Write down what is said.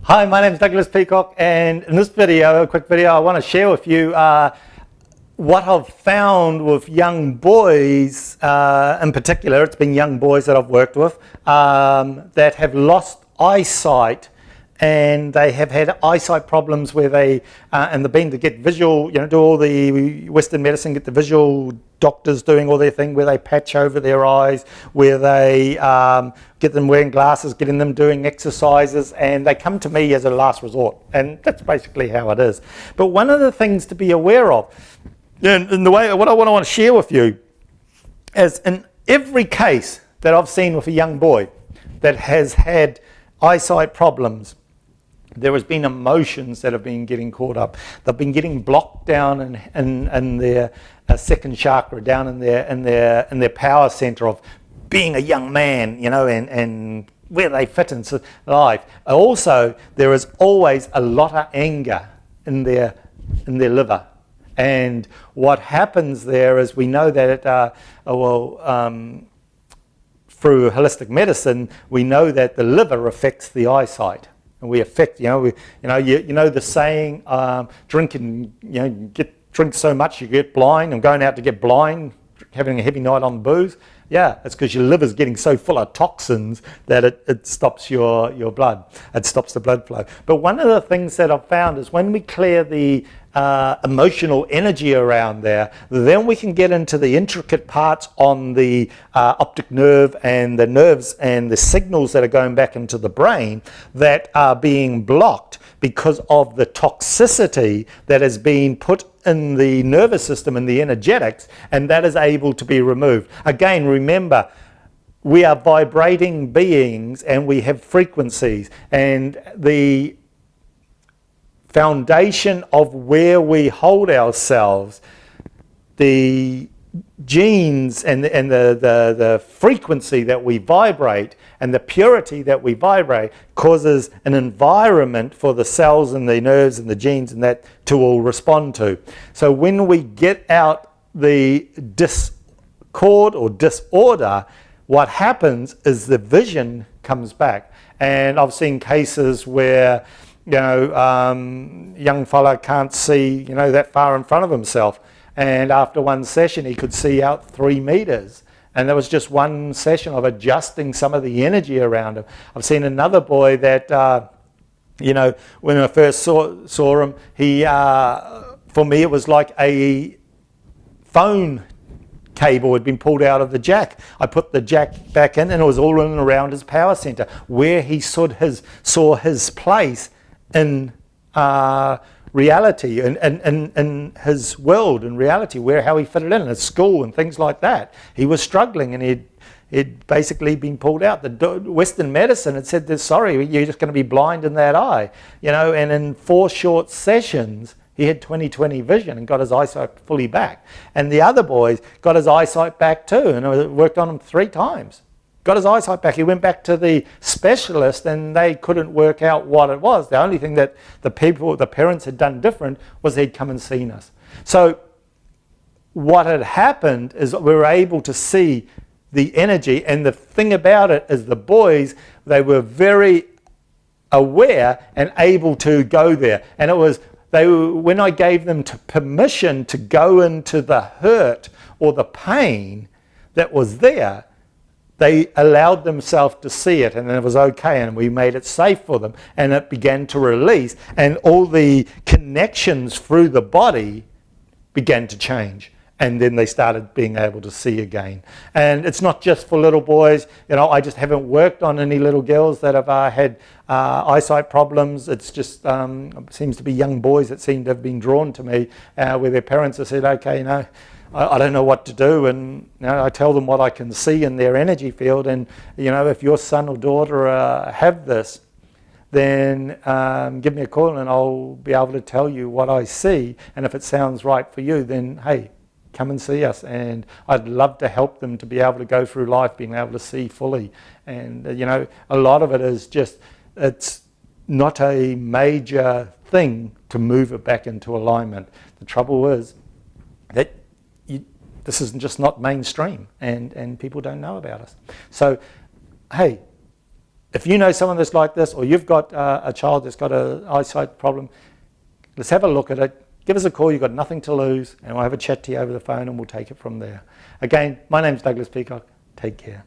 Hi, my name is Douglas Peacock, and in this video, a quick video, I want to share with you what I've found with young boys, in particular. It's been young boys that I've worked with that have lost eyesight, and they have had eyesight problems where they, and they've been to get visual, do all the Western medicine, get the visual doctors doing all their thing where they patch over their eyes, where they get them wearing glasses, getting them doing exercises, and they come to me as a last resort. And that's basically how it is. But one of the things to be aware of, and the way, what I want to share with you, is in every case that I've seen with a young boy that has had eyesight problems, there has been emotions that have been getting caught up. They've been getting blocked down in their second chakra, down in their power center of being a young man, and where they fit into life. Also, there is always a lot of anger in their liver. And what happens there is, we know that through holistic medicine, we know that the liver affects the eyesight. And we affect, the saying, drink so much you get blind. I'm going out to get blind, having a heavy night on booze. Yeah, it's because your liver's getting so full of toxins that it stops your blood. It stops the blood flow. But one of the things that I've found is when we clear the emotional energy around there, then we can get into the intricate parts on the optic nerve and the nerves and the signals that are going back into the brain that are being blocked because of the toxicity that is being put in the nervous system and the energetics, and that is able to be removed. Again, remember, we are vibrating beings and we have frequencies, and the foundation of where we hold ourselves, the genes and the frequency that we vibrate and the purity that we vibrate causes an environment for the cells and the nerves and the genes and that to all respond to. So when we get out the discord or disorder, what happens is the vision comes back. And I've seen cases where young fella can't see that far in front of himself, and after one session he could see out 3 meters, and there was just one session of adjusting some of the energy around him. I've seen another boy that when I first saw him, he for me it was like a phone cable had been pulled out of the jack. I put the jack back in, and it was all in and around his power center where he saw his place in reality and his world and reality, how he fitted in at school and things like that. He was struggling, and he'd basically been pulled out. The Western medicine had said, sorry, you're just going to be blind in that eye, and in 4 short sessions he had 20/20 vision and got his eyesight fully back. And the other boys got his eyesight back too, and I worked on him 3 times. Got his eyesight back. He went back to the specialist and they couldn't work out what it was. The only thing that the parents had done different was they'd come and seen us. So what had happened is we were able to see the energy, and the thing about it is the boys, they were very aware and able to go there. And it was, when I gave them permission to go into the hurt or the pain that was there, they allowed themselves to see it, and it was okay, and we made it safe for them, and it began to release, and all the connections through the body began to change, and then they started being able to see again. And it's not just for little boys. I just haven't worked on any little girls that have had eyesight problems. It's just seems to be young boys that seem to have been drawn to me, where their parents have said, okay, I don't know what to do, and I tell them what I can see in their energy field, and if your son or daughter have this, then give me a call and I'll be able to tell you what I see, and if it sounds right for you, then hey, come and see us. And I'd love to help them to be able to go through life being able to see fully. And a lot of it is just, it's not a major thing to move it back into alignment. The trouble is that this is just not mainstream, and people don't know about us. So, hey, if you know someone that's like this, or you've got a child that's got an eyesight problem, let's have a look at it. Give us a call. You've got nothing to lose, and we'll have a chat to you over the phone, and we'll take it from there. Again, my name's Douglas Peacock. Take care.